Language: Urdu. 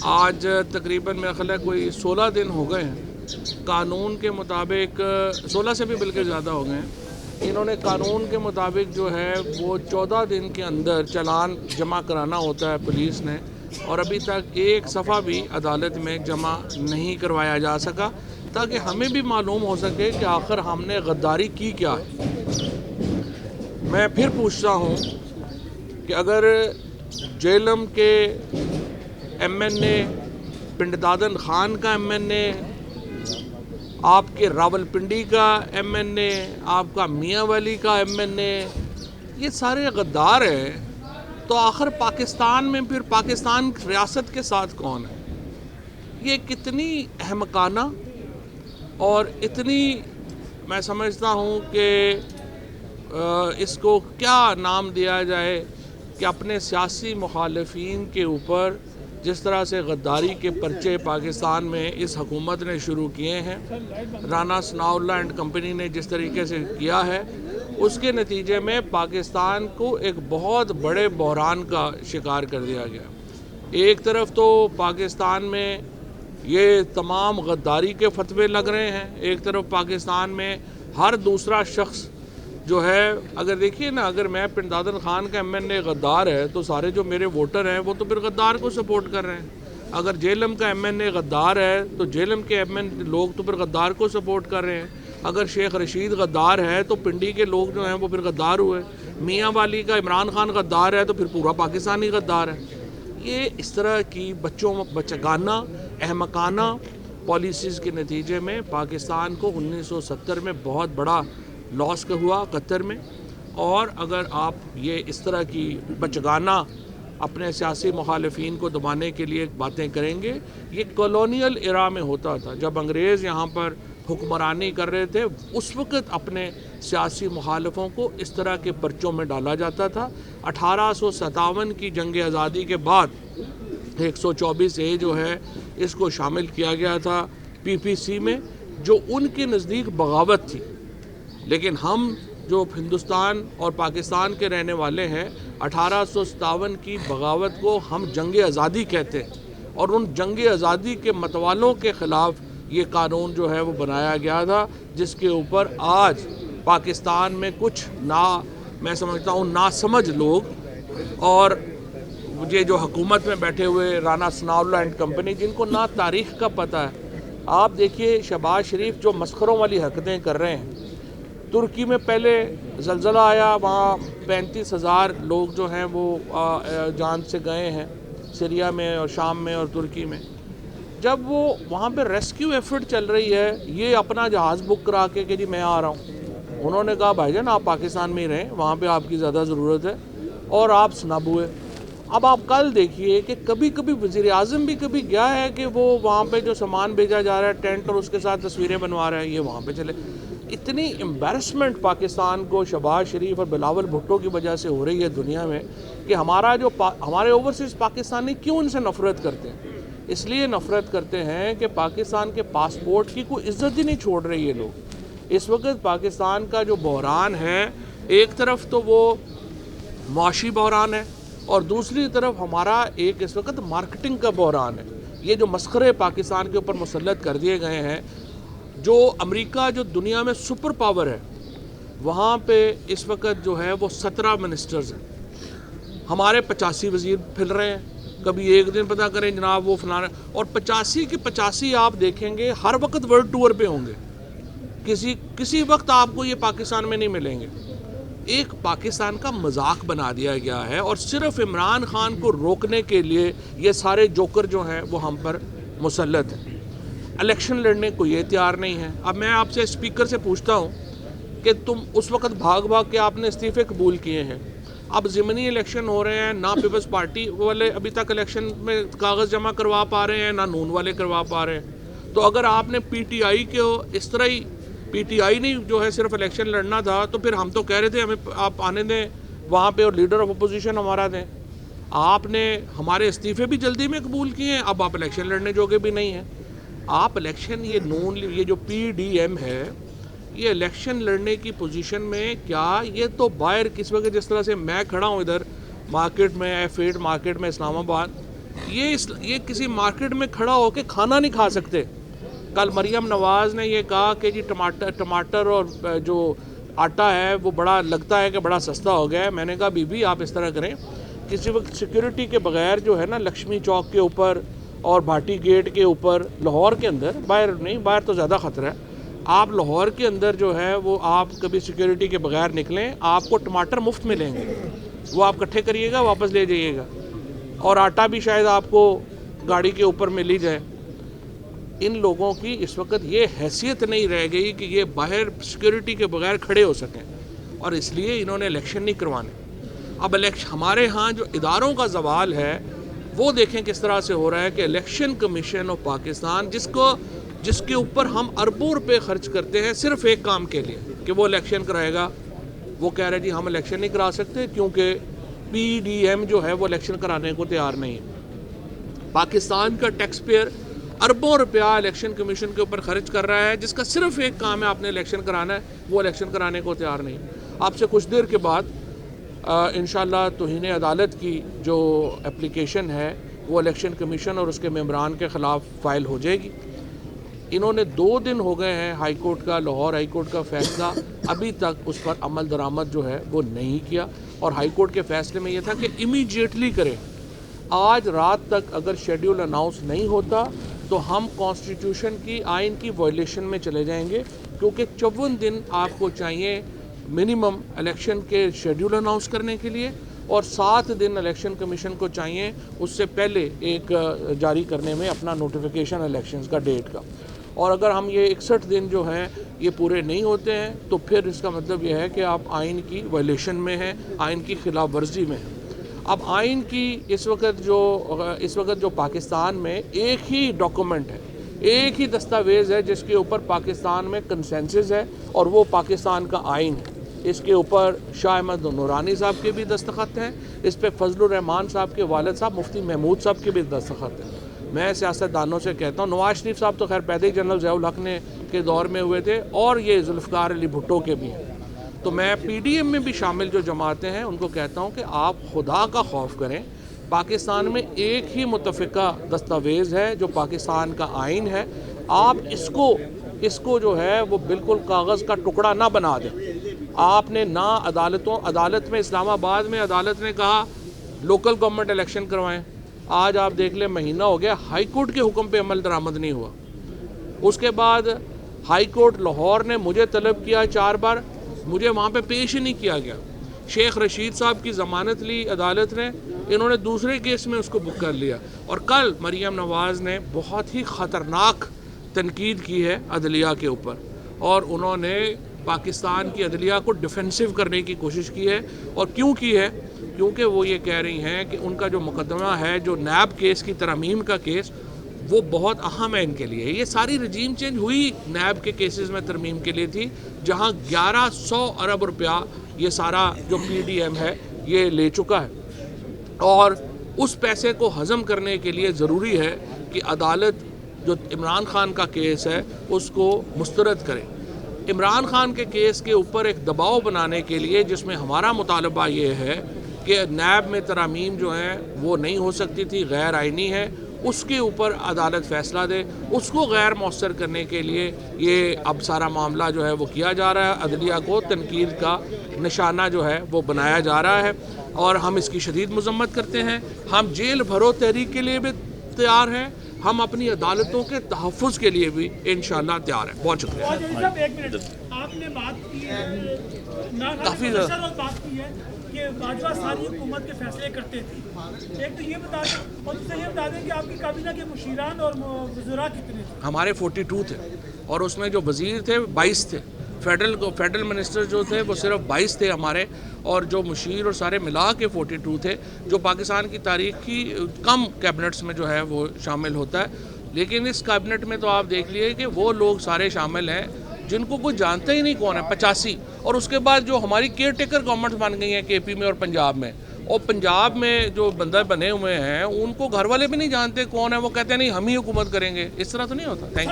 آج تقریباً میرا خیال ہے کوئی 16 دن ہو گئے ہیں قانون کے مطابق، 16 سے بھی بلکہ زیادہ ہو گئے ہیں۔ انہوں نے قانون کے مطابق جو ہے وہ 14 دن کے اندر چالان جمع کرانا ہوتا ہے پولیس نے، اور ابھی تک ایک صفحہ بھی عدالت میں جمع نہیں کروایا جا سکا، تاکہ ہمیں بھی معلوم ہو سکے کہ آخر ہم نے غداری کی کیا ہے۔ میں پھر پوچھتا ہوں کہ اگر جیلم کے ایم این اے، پنڈ دادن خان کا ایم این اے، آپ کے راول پنڈی کا ایم این اے، آپ کا میاں والی کا ایم این اے، یہ سارے غدار ہیں، تو آخر پاکستان میں پھر پاکستان ریاست کے ساتھ کون ہے؟ یہ کتنی احمقانہ اور اتنی، میں سمجھتا ہوں کہ اس کو کیا نام دیا جائے کہ اپنے سیاسی مخالفین کے اوپر جس طرح سے غداری کے پرچے پاکستان میں اس حکومت نے شروع کیے ہیں، رانا ثناء اللہ اینڈ کمپنی نے جس طریقے سے کیا ہے، اس کے نتیجے میں پاکستان کو ایک بہت بڑے بحران کا شکار کر دیا گیا۔ ایک طرف تو پاکستان میں یہ تمام غداری کے فتوے لگ رہے ہیں، ایک طرف پاکستان میں ہر دوسرا شخص جو ہے، اگر دیکھیے نا، اگر میں پنڈ دادن خان کا ایم این اے غدار ہے تو سارے جو میرے ووٹر ہیں وہ تو پھر غدار کو سپورٹ کر رہے ہیں۔ اگر جیلم کا ایم این اے غدار ہے تو جیلم کے ایم این اے لوگ تو پھر غدار کو سپورٹ کر رہے ہیں۔ اگر شیخ رشید غدار ہے تو پنڈی کے لوگ جو ہیں وہ پھر غدار ہوئے۔ میاں والی کا عمران خان غدار ہے تو پھر پورا پاکستانی غدار ہے۔ یہ اس طرح کی بچگانہ احمقانہ پالیسیز کے نتیجے میں پاکستان کو 1970 میں بہت بڑا لاس کا ہوا قطر میں، اور اگر آپ یہ اس طرح کی بچگانہ اپنے سیاسی مخالفین کو دبانے کے لیے باتیں کریں گے، یہ کالونیل ایرا میں ہوتا تھا جب انگریز یہاں پر حکمرانی کر رہے تھے، اس وقت اپنے سیاسی مخالفوں کو اس طرح کے پرچوں میں ڈالا جاتا تھا۔ 1857 کی جنگ آزادی کے بعد 124A جو ہے اس کو شامل کیا گیا تھا PPC میں، جو ان کے نزدیک بغاوت تھی، لیکن ہم جو ہندوستان اور پاکستان کے رہنے والے ہیں، 1857 کی بغاوت کو ہم جنگ آزادی کہتے ہیں، اور ان جنگ آزادی کے متوالوں کے خلاف یہ قانون جو ہے وہ بنایا گیا تھا، جس کے اوپر آج پاکستان میں کچھ میں سمجھتا ہوں ناسمجھ لوگ اور یہ جو حکومت میں بیٹھے ہوئے رانا ثناء اللہ اینڈ کمپنی، جن کو نہ تاریخ کا پتہ ہے۔ آپ دیکھیے شہباز شریف جو مسخروں والی حرکتیں کر رہے ہیں، ترکی میں پہلے زلزلہ آیا، وہاں 35,000 لوگ جو ہیں وہ جان سے گئے ہیں، سیریا میں اور شام میں اور ترکی میں۔ جب وہ وہاں پہ ریسکیو ایفرٹ چل رہی ہے، یہ اپنا جہاز بک کرا کے کہ جی میں آ رہا ہوں، انہوں نے کہا بھائی جان آپ پاکستان میں ہی رہیں، وہاں پہ آپ کی زیادہ ضرورت ہے، اور آپ سنب ہوئے۔ اب آپ کل دیکھیے کہ کبھی کبھی وزیر اعظم بھی کبھی گیا ہے کہ وہ وہاں پہ جو سامان بھیجا جا رہا ہے ٹینٹ اور اس کے ساتھ تصویریں بنوا رہے ہیں، یہ وہاں پہ چلے۔ اتنی امبیرسمنٹ پاکستان کو شہباز شریف اور بلاول بھٹو کی وجہ سے ہو رہی ہے دنیا میں، کہ ہمارے اوورسیز پاکستانی کیوں ان سے نفرت کرتے ہیں؟ اس لیے نفرت کرتے ہیں کہ پاکستان کے پاسپورٹ کی کوئی عزت ہی نہیں چھوڑ رہی ہے لوگ۔ اس وقت پاکستان کا جو بحران ہے، ایک طرف تو وہ معاشی بحران ہے، اور دوسری طرف ہمارا ایک اس وقت مارکیٹنگ کا بحران ہے۔ یہ جو مسخرے پاکستان کے اوپر مسلط کر دیے گئے ہیں، جو امریکہ جو دنیا میں سپر پاور ہے، وہاں پہ اس وقت جو ہے وہ 17 منسٹرز ہیں، ہمارے 85 وزیر پھر رہے ہیں۔ کبھی ایک دن پتہ کریں جناب وہ فلانا، اور 85 کے 85 آپ دیکھیں گے ہر وقت ورلڈ ٹور پہ ہوں گے، کسی وقت آپ کو یہ پاکستان میں نہیں ملیں گے۔ ایک پاکستان کا مذاق بنا دیا گیا ہے، اور صرف عمران خان کو روکنے کے لیے یہ سارے جوکر جو ہیں وہ ہم پر مسلط ہیں۔ الیکشن لڑنے کو یہ تیار نہیں ہے۔ اب میں آپ سے اسپیکر سے پوچھتا ہوں کہ تم اس وقت بھاگ کے آپ نے استعفے قبول کیے ہیں، اب ضمنی الیکشن ہو رہے ہیں، نہ پیپلز پارٹی والے ابھی تک الیکشن میں کاغذ جمع کروا پا رہے ہیں، نہ نون والے کروا پا رہے ہیں، تو اگر آپ نے پی ٹی آئی کو اس طرح ہی، پی ٹی آئی نہیں جو ہے صرف الیکشن لڑنا تھا، تو پھر ہم تو کہہ رہے تھے ہمیں آپ آنے دیں وہاں پہ اور لیڈر آف اپوزیشن ہمارا دیں۔ آپ نے ہمارے استعفے بھی جلدی میں قبول کیے ہیں، اب آپ الیکشن لڑنے جوگے بھی نہیں ہیں۔ آپ الیکشن یہ جو پی ڈی ایم ہے، یہ الیکشن لڑنے کی پوزیشن میں کیا، یہ تو باہر کس وقت جس طرح سے میں کھڑا ہوں ادھر مارکیٹ میں، F8 مارکیٹ میں اسلام آباد، یہ کسی مارکیٹ میں کھڑا ہو کے کھانا نہیں کھا سکتے. کل مریم نواز نے یہ کہا کہ جی ٹماٹر اور جو آٹا ہے وہ بڑا لگتا ہے کہ بڑا سستا ہو گیا ہے. میں نے کہا بی بی آپ اس طرح کریں, کسی وقت سیکیورٹی کے بغیر جو ہے نا لکشمی چوک کے اوپر اور بھاٹی گیٹ کے اوپر لاہور کے اندر, باہر نہیں, باہر تو زیادہ خطرہ ہے, آپ لاہور کے اندر جو ہے وہ آپ کبھی سیکیورٹی کے بغیر نکلیں, آپ کو ٹماٹر مفت ملیں گے, وہ آپ اکٹھے کریے گا واپس لے جائیے گا, اور آٹا بھی شاید آپ کو گاڑی کے اوپر مل ہی جائے. ان لوگوں کی اس وقت یہ حیثیت نہیں رہ گئی کہ یہ باہر سیکیورٹی کے بغیر کھڑے ہو سکیں, اور اس لیے انہوں نے الیکشن نہیں کروانے. اب ہمارے ہاں جو اداروں کا زوال ہے وہ دیکھیں کس طرح سے ہو رہا ہے کہ الیکشن کمیشن آف پاکستان جس کے اوپر ہم اربوں روپے خرچ کرتے ہیں صرف ایک کام کے لیے کہ وہ الیکشن کرائے گا, وہ کہہ رہے جی ہم الیکشن نہیں کرا سکتے کیونکہ پی ڈی ایم جو ہے وہ الیکشن کرانے کو تیار نہیں ہے. پاکستان کا ٹیکس پیئر اربوں روپیہ الیکشن کمیشن کے اوپر خرچ کر رہا ہے جس کا صرف ایک کام ہے آپ نے الیکشن کرانا ہے, وہ الیکشن کرانے کو تیار نہیں. آپ سے کچھ دیر کے بعد انشاءاللہ توہین عدالت کی جو اپلیکیشن ہے وہ الیکشن کمیشن اور اس کے ممبران کے خلاف فائل ہو جائے گی. انہوں نے 2 دن ہو گئے ہیں ہائی کورٹ کا, لاہور ہائی کورٹ کا فیصلہ ابھی تک اس پر عمل درآمد جو ہے وہ نہیں کیا, اور ہائی کورٹ کے فیصلے میں یہ تھا کہ امیڈیٹلی کریں. آج رات تک اگر شیڈیول اناؤنس نہیں ہوتا تو ہم کانسٹیٹیوشن کی آئین کی وائلیشن میں چلے جائیں گے, کیونکہ 54 دن آپ کو چاہیے منیمم الیکشن کے شیڈیول اناؤنس کرنے کے لیے, اور 7 دن الیکشن کمیشن کو چاہیے اس سے پہلے ایک جاری کرنے میں اپنا نوٹیفیکیشن الیکشنز کا ڈیٹ کا. اور اگر ہم یہ 61 دن جو ہیں یہ پورے نہیں ہوتے ہیں تو پھر اس کا مطلب یہ ہے کہ آپ آئین کی وائلیشن میں ہیں, آئین کی خلاف ورزی میں ہیں. اب آئین کی اس وقت جو پاکستان میں ایک ہی ڈاکومنٹ ہے, ایک ہی دستاویز ہے جس کے اوپر پاکستان میں کنسنسس ہے, اور وہ پاکستان کا آئین ہے. اس کے اوپر شاہ احمد نورانی صاحب کے بھی دستخط ہیں, اس پہ فضل الرحمان صاحب کے والد صاحب مفتی محمود صاحب کے بھی دستخط ہیں. میں سیاست دانوں سے کہتا ہوں, نواز شریف صاحب تو خیر پیدے جنرل ضیاء الحق نے کے دور میں ہوئے تھے, اور یہ ذوالفقار علی بھٹو کے بھی ہیں, تو میں پی ڈی ایم میں بھی شامل جو جماعتیں ہیں ان کو کہتا ہوں کہ آپ خدا کا خوف کریں. پاکستان میں ایک ہی متفقہ دستاویز ہے جو پاکستان کا آئین ہے, آپ اس کو جو ہے وہ بالکل کاغذ کا ٹکڑا نہ بنا دیں. آپ نے نہ عدالت میں اسلام آباد میں عدالت نے کہا لوکل گورنمنٹ الیکشن کروائیں, آج آپ دیکھ لیں مہینہ ہو گیا ہائی کورٹ کے حکم پہ عمل درآمد نہیں ہوا. اس کے بعد ہائی کورٹ لاہور نے مجھے طلب کیا 4 بار, مجھے وہاں پہ پیش ہی نہیں کیا گیا. شیخ رشید صاحب کی ضمانت لی عدالت نے, انہوں نے دوسرے کیس میں اس کو بک کر لیا. اور کل مریم نواز نے بہت ہی خطرناک تنقید کی ہے عدلیہ کے اوپر, اور انہوں نے پاکستان کی عدلیہ کو ڈیفینسو کرنے کی کوشش کی ہے. اور کیوں کی ہے؟ کیونکہ وہ یہ کہہ رہی ہیں کہ ان کا جو مقدمہ ہے جو نیب کیس کی ترمیم کا کیس وہ بہت اہم ہے ان کے لیے. یہ ساری رجیم چینج ہوئی نیب کے کیسز میں ترمیم کے لیے تھی, جہاں 1100 ارب روپیہ یہ سارا جو پی ڈی ایم ہے یہ لے چکا ہے, اور اس پیسے کو ہضم کرنے کے لیے ضروری ہے کہ عدالت جو عمران خان کا کیس ہے اس کو مسترد کرے. عمران خان کے کیس کے اوپر ایک دباؤ بنانے کے لیے, جس میں ہمارا مطالبہ یہ ہے کہ نیب میں ترامیم جو ہیں وہ نہیں ہو سکتی تھی, غیر آئینی ہے, اس کے اوپر عدالت فیصلہ دے, اس کو غیر مؤثر کرنے کے لیے یہ اب سارا معاملہ جو ہے وہ کیا جا رہا ہے. عدلیہ کو تنقید کا نشانہ جو ہے وہ بنایا جا رہا ہے, اور ہم اس کی شدید مذمت کرتے ہیں. ہم جیل بھرو تحریک کے لیے بھی تیار ہیں, ہم اپنی عدالتوں کے تحفظ کے لیے بھی انشاءاللہ تیار ہیں. بہت شکریہ. آپ نے بات کی ہے کافی زیادہ بات کی ہے کہ باجوہ ساری حکومت کے فیصلے کرتے تھے. ایک تو یہ بتا دیں, اور دوسرا یہ بتا دیں کہ آپ کی کابینہ کے مشیران اور وزراء کتنے تھے؟ ہمارے 42 تھے, اور اس میں جو وزیر تھے 22 تھے. فیڈرل منسٹر جو تھے وہ صرف 22 تھے ہمارے, اور جو مشیر اور سارے ملا کے 42 تھے, جو پاکستان کی تاریخ کی کم کیبنٹس میں جو ہے وہ شامل ہوتا ہے. لیکن اس کیبنٹ میں تو آپ دیکھ لیے کہ وہ لوگ سارے شامل ہیں جن کو کوئی جانتا ہی نہیں کون ہے, 85. اور اس کے بعد جو ہماری کیئر ٹیکر گورنمنٹس بن گئی ہیں کے پی میں اور پنجاب میں, اور پنجاب میں جو بندہ بنے ہوئے ہیں ان کو گھر والے بھی نہیں جانتے کون ہے, وہ کہتے ہیں نہیں ہم ہی حکومت کریں گے. اس طرح تو نہیں ہوتا. Thank you.